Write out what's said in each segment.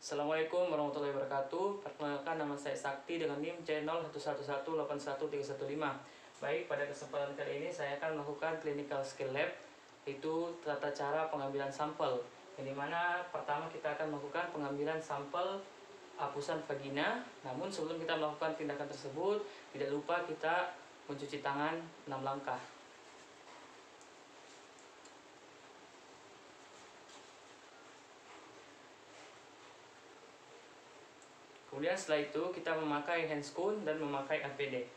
Assalamualaikum warahmatullahi wabarakatuh. Perkenalkan, nama saya Sakti dengan NIM C01181315. Baik, pada kesempatan kali ini saya akan melakukan clinical skill lab, yaitu tata cara pengambilan sampel. Yang dimana pertama kita akan melakukan pengambilan sampel hapusan vagina. Namun sebelum kita melakukan tindakan tersebut, tidak lupa kita mencuci tangan 6 langkah. Kemudian setelah itu kita memakai handscoon dan memakai APD.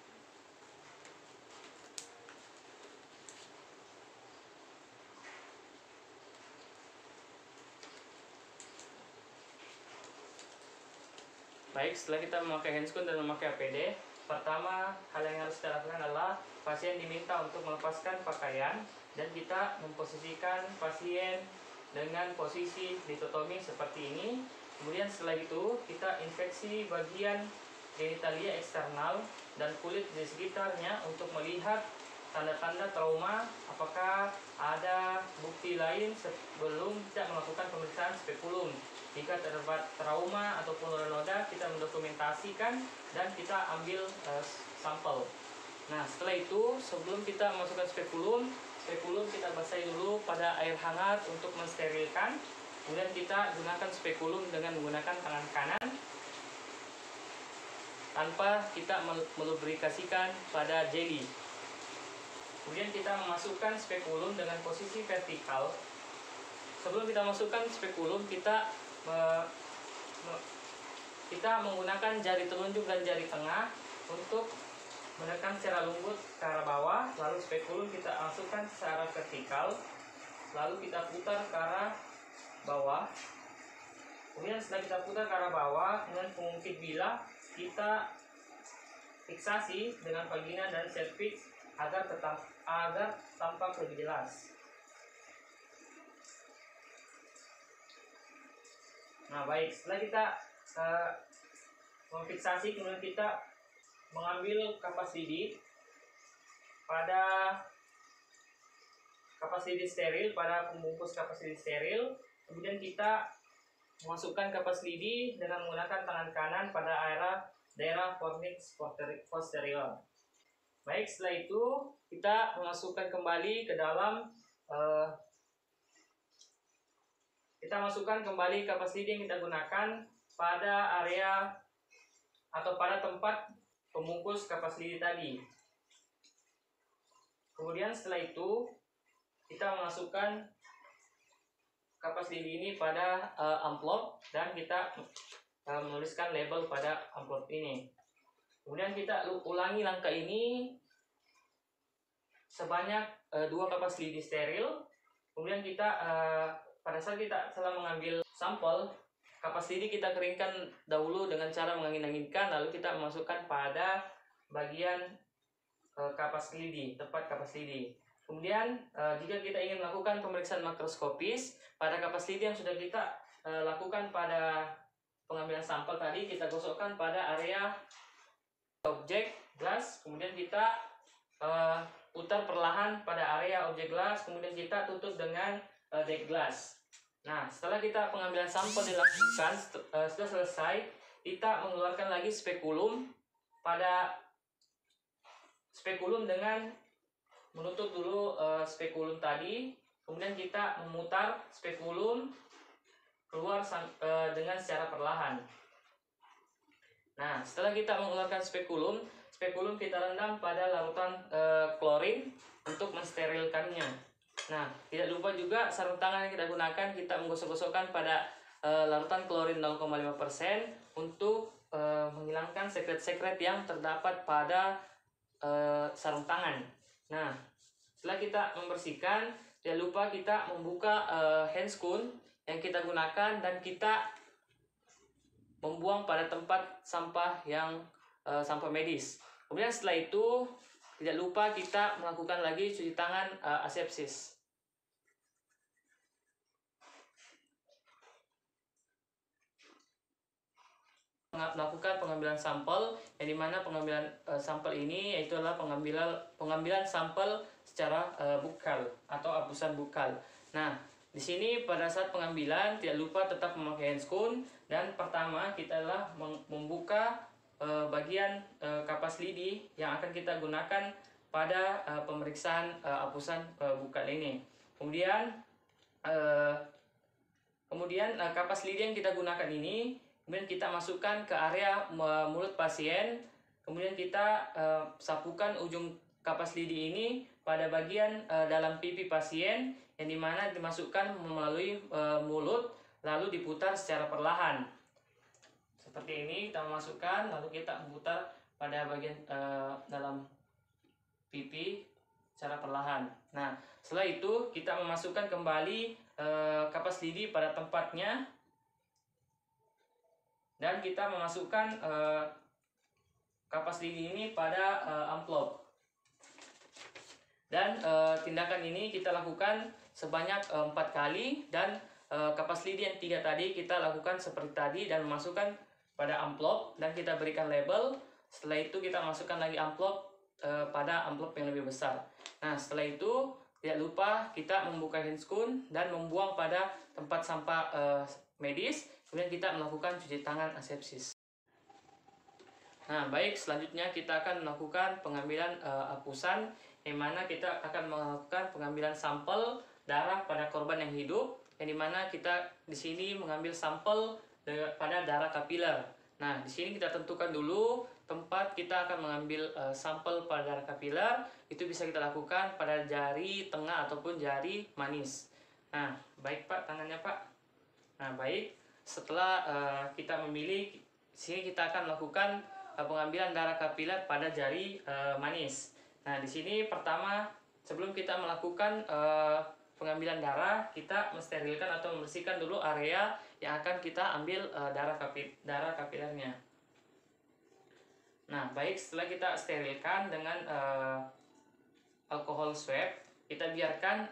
Baik, setelah kita memakai handscoon dan memakai APD, pertama hal yang harus kita lakukan adalah pasien diminta untuk melepaskan pakaian dan kita memposisikan pasien dengan posisi dikotomi seperti ini. Kemudian setelah itu kita infeksi bagian genitalia eksternal dan kulit di sekitarnya untuk melihat tanda-tanda trauma, apakah ada bukti lain sebelum kita melakukan pemeriksaan spekulum. Jika terdapat trauma ataupun noda, kita mendokumentasikan dan kita ambil sampel. Nah, setelah itu sebelum kita masukkan spekulum kita basahi dulu pada air hangat untuk mensterilkan. Kemudian kita gunakan spekulum dengan menggunakan tangan kanan tanpa kita melubrikasikan pada jeli. Kemudian kita memasukkan spekulum dengan posisi vertikal. Sebelum kita masukkan spekulum, kita menggunakan jari telunjuk dan jari tengah untuk menekan secara lembut ke arah bawah. Lalu spekulum kita masukkan secara vertikal, lalu kita putar ke arah bawah. Kemudian setelah kita putar ke arah bawah dengan pengungkit bilah, kita fiksasi dengan vagina dan cervix agar tampak lebih jelas. Nah, baik, setelah kita memfiksasi, kemudian kita mengambil kapas lidi pada kapas lidi steril, pada pembungkus kapas lidi steril. Kemudian kita memasukkan kapas lidi dengan menggunakan tangan kanan pada daerah fornix posterior. Baik, setelah itu kita memasukkan kembali ke dalam kapas lidi yang kita gunakan pada area atau pada tempat pembungkus kapas lidi tadi. Kemudian setelah itu kita memasukkan kapas lidi ini pada amplop dan kita menuliskan label pada amplop ini. Kemudian kita ulangi langkah ini sebanyak 2 kapas lidi steril. Kemudian kita pada saat kita telah mengambil sampel, kapas lidi kita keringkan dahulu dengan cara mengangin-anginkan, lalu kita memasukkan pada bagian kapas lidi, tepat kapas lidi. Kemudian jika kita ingin melakukan pemeriksaan makroskopis pada kapas lidi yang sudah kita lakukan pada pengambilan sampel tadi, kita gosokkan pada area objek gelas, kemudian kita putar perlahan pada area objek gelas, kemudian kita tutup dengan deck glass. Nah, setelah kita pengambilan sampel dilakukan, sudah selesai, kita mengeluarkan lagi spekulum dengan menutup dulu spekulum tadi. Kemudian kita memutar spekulum keluar dengan secara perlahan. Nah, setelah kita mengeluarkan spekulum kita rendam pada larutan klorin untuk mensterilkannya. Nah, tidak lupa juga sarung tangan yang kita gunakan, kita menggosok-gosokkan pada larutan klorin 0,5% untuk menghilangkan sekret-sekret yang terdapat pada sarung tangan. Nah, setelah kita membersihkan, jangan lupa kita membuka handscoon yang kita gunakan dan kita membuang pada tempat sampah yang sampah medis. Kemudian setelah itu tidak lupa kita melakukan lagi cuci tangan asepsis. Melakukan pengambilan sampel, yang dimana pengambilan sampel ini yaitu adalah pengambilan sampel secara bukal atau hapusan bukal. Nah, di sini pada saat pengambilan tidak lupa tetap memakai handscoon, dan pertama kita adalah membuka bagian kapas lidi yang akan kita gunakan pada pemeriksaan hapusan buka ini. Kemudian kapas lidi yang kita gunakan ini kemudian kita masukkan ke area mulut pasien. Kemudian kita sapukan ujung kapas lidi ini pada bagian dalam pipi pasien, yang dimana dimasukkan melalui mulut lalu diputar secara perlahan. Seperti ini kita memasukkan lalu kita memutar pada bagian dalam pipi secara perlahan. Nah, setelah itu kita memasukkan kembali kapas lidi pada tempatnya, dan kita memasukkan kapas lidi ini pada amplop. Dan tindakan ini kita lakukan sebanyak 4 kali, dan kapas lidi yang 3 tadi kita lakukan seperti tadi dan memasukkan pada amplop dan kita berikan label. Setelah itu kita masukkan lagi amplop pada amplop yang lebih besar. Nah, setelah itu tidak lupa kita membuka handscoon dan membuang pada tempat sampah medis. Kemudian kita melakukan cuci tangan asepsis. Nah, baik, selanjutnya kita akan melakukan pengambilan hapusan, yang mana kita akan melakukan pengambilan sampel darah pada korban yang hidup, yang dimana kita di sini mengambil sampel pada darah kapiler. Nah, di sini kita tentukan dulu tempat kita akan mengambil sampel pada darah kapiler. Itu bisa kita lakukan pada jari tengah ataupun jari manis. Nah, baik Pak, tangannya Pak. Nah, baik, setelah kita memilih, di sini kita akan melakukan pengambilan darah kapiler pada jari manis. Nah, di sini pertama sebelum kita melakukan pengambilan darah, kita mensterilkan atau membersihkan dulu area yang akan kita ambil darah kapilernya. Nah, baik, setelah kita sterilkan dengan alkohol swab, kita biarkan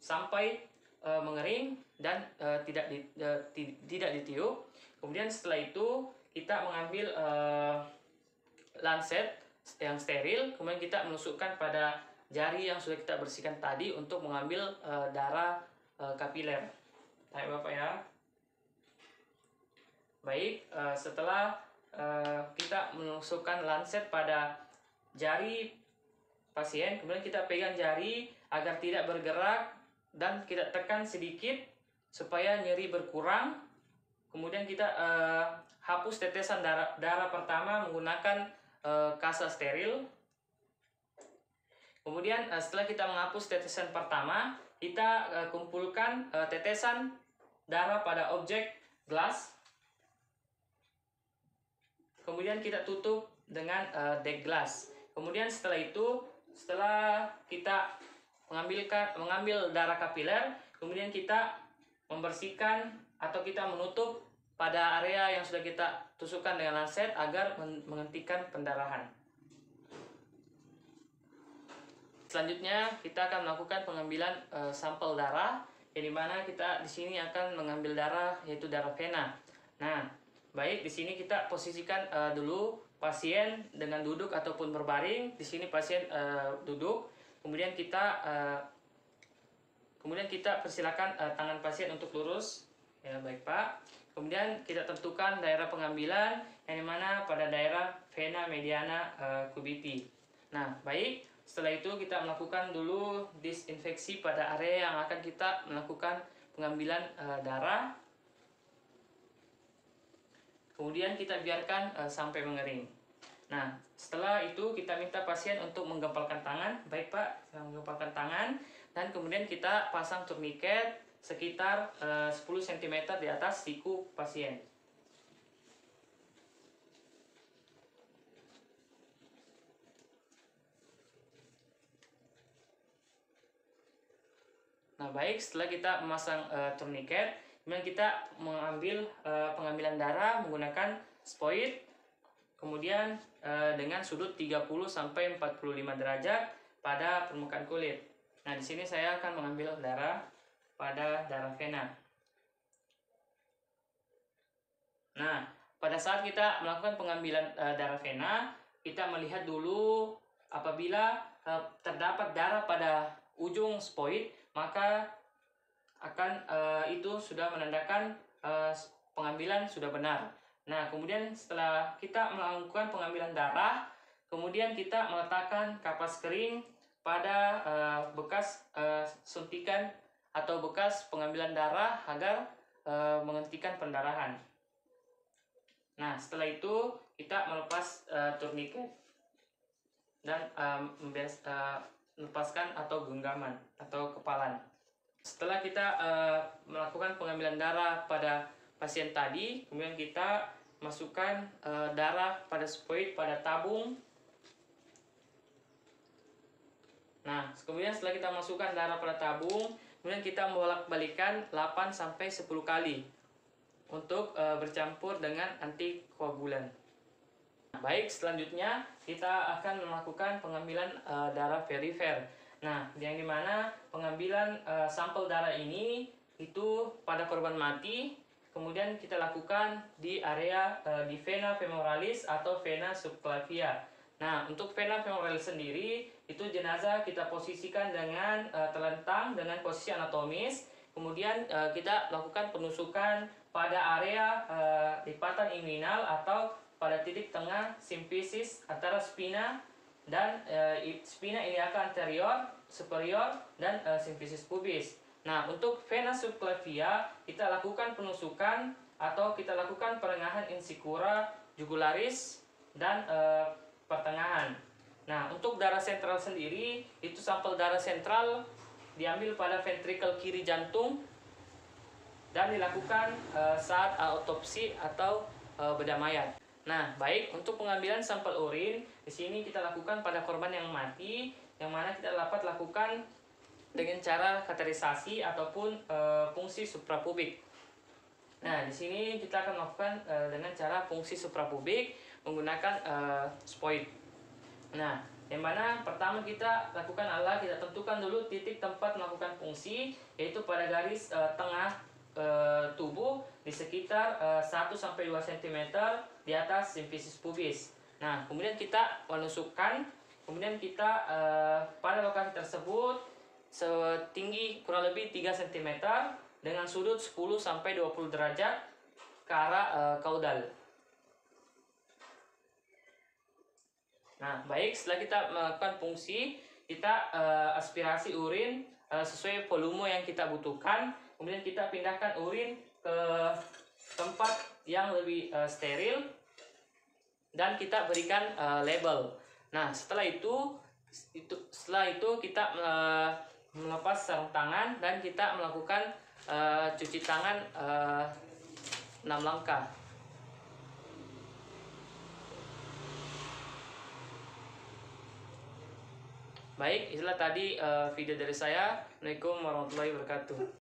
sampai mengering dan tidak ditiup. Kemudian setelah itu kita mengambil lancet yang steril, kemudian kita menusukkan pada jari yang sudah kita bersihkan tadi untuk mengambil darah kapiler. Baik Bapak ya. Baik, setelah kita menusukkan lancet pada jari pasien, kemudian kita pegang jari agar tidak bergerak dan kita tekan sedikit supaya nyeri berkurang. Kemudian kita hapus tetesan darah pertama menggunakan kasa steril. Kemudian setelah kita menghapus tetesan pertama, kita kumpulkan tetesan darah pada objek gelas. Kemudian kita tutup dengan deck glass. Kemudian setelah itu, setelah kita mengambil darah kapiler, kemudian kita membersihkan atau kita menutup pada area yang sudah kita tusukkan dengan lancet agar menghentikan pendarahan. Selanjutnya kita akan melakukan pengambilan sampel darah, yang dimana kita di sini akan mengambil darah yaitu darah vena. Nah, baik, di sini kita posisikan dulu pasien dengan duduk ataupun berbaring. Di sini pasien duduk, kemudian kita persilakan tangan pasien untuk lurus. Ya, baik Pak. Kemudian kita tentukan daerah pengambilan, yang dimana pada daerah vena mediana cubiti. Nah, baik, setelah itu kita melakukan dulu disinfeksi pada area yang akan kita melakukan pengambilan darah. Kemudian kita biarkan sampai mengering. Nah, setelah itu kita minta pasien untuk menggempalkan tangan. Baik Pak, saya menggempalkan tangan. Dan kemudian kita pasang turniket sekitar 10 cm di atas siku pasien. Nah, baik, setelah kita memasang turniket, kemudian kita mengambil pengambilan darah menggunakan spoid, kemudian dengan sudut 30 sampai 45 derajat pada permukaan kulit. Nah, di sini saya akan mengambil darah pada darah vena. Nah, pada saat kita melakukan pengambilan darah vena, kita melihat dulu apabila terdapat darah pada ujung spoid, maka itu sudah menandakan pengambilan sudah benar. Nah, kemudian setelah kita melakukan pengambilan darah, kemudian kita meletakkan kapas kering pada bekas suntikan atau bekas pengambilan darah agar menghentikan pendarahan. Nah, setelah itu kita melepas tourniquet dan melepaskan atau genggaman atau kepalan. Setelah kita melakukan pengambilan darah pada pasien tadi, kemudian kita masukkan darah pada spoid pada tabung. Nah, kemudian setelah kita masukkan darah pada tabung, kemudian kita bolak-balikan 8-10 kali untuk bercampur dengan antikoagulan. Baik, selanjutnya kita akan melakukan pengambilan darah perifer. Nah, yang dimana pengambilan sampel darah ini itu pada korban mati, kemudian kita lakukan di area di vena femoralis atau vena subclavia. Nah, untuk vena femoralis sendiri, itu jenazah kita posisikan dengan terlentang dengan posisi anatomis. Kemudian kita lakukan penusukan pada area lipatan inguinal atau pada titik tengah simfisis antara spina dan spina iliaca anterior, superior, dan simfisis pubis. Nah, untuk vena subclavia kita lakukan penusukan atau kita lakukan perengahan insicura jugularis dan pertengahan. Nah, untuk darah sentral sendiri, itu sampel darah sentral diambil pada ventrikel kiri jantung dan dilakukan saat autopsi atau bedah mayat. Nah, baik, untuk pengambilan sampel urin, di sini kita lakukan pada korban yang mati, yang mana kita dapat lakukan dengan cara kateterisasi ataupun fungsi suprapubik. Nah, di sini kita akan melakukan dengan cara fungsi suprapubik menggunakan spoid. Nah, yang mana pertama kita lakukan adalah kita tentukan dulu titik tempat melakukan fungsi, yaitu pada garis tengah tubuh di sekitar 1-2 cm di atas simfisis pubis. Nah, kemudian kita menusukkan, kemudian kita pada lokasi tersebut setinggi kurang lebih 3 cm dengan sudut 10-20 derajat ke arah kaudal. Nah, baik, setelah kita melakukan fungsi, kita aspirasi urin sesuai volume yang kita butuhkan. Kemudian kita pindahkan urin ke tempat yang lebih steril dan kita berikan label. Nah, setelah itu kita melepas sarung tangan dan kita melakukan cuci tangan 6 langkah. Baik, itulah tadi video dari saya. Assalamualaikum warahmatullahi wabarakatuh.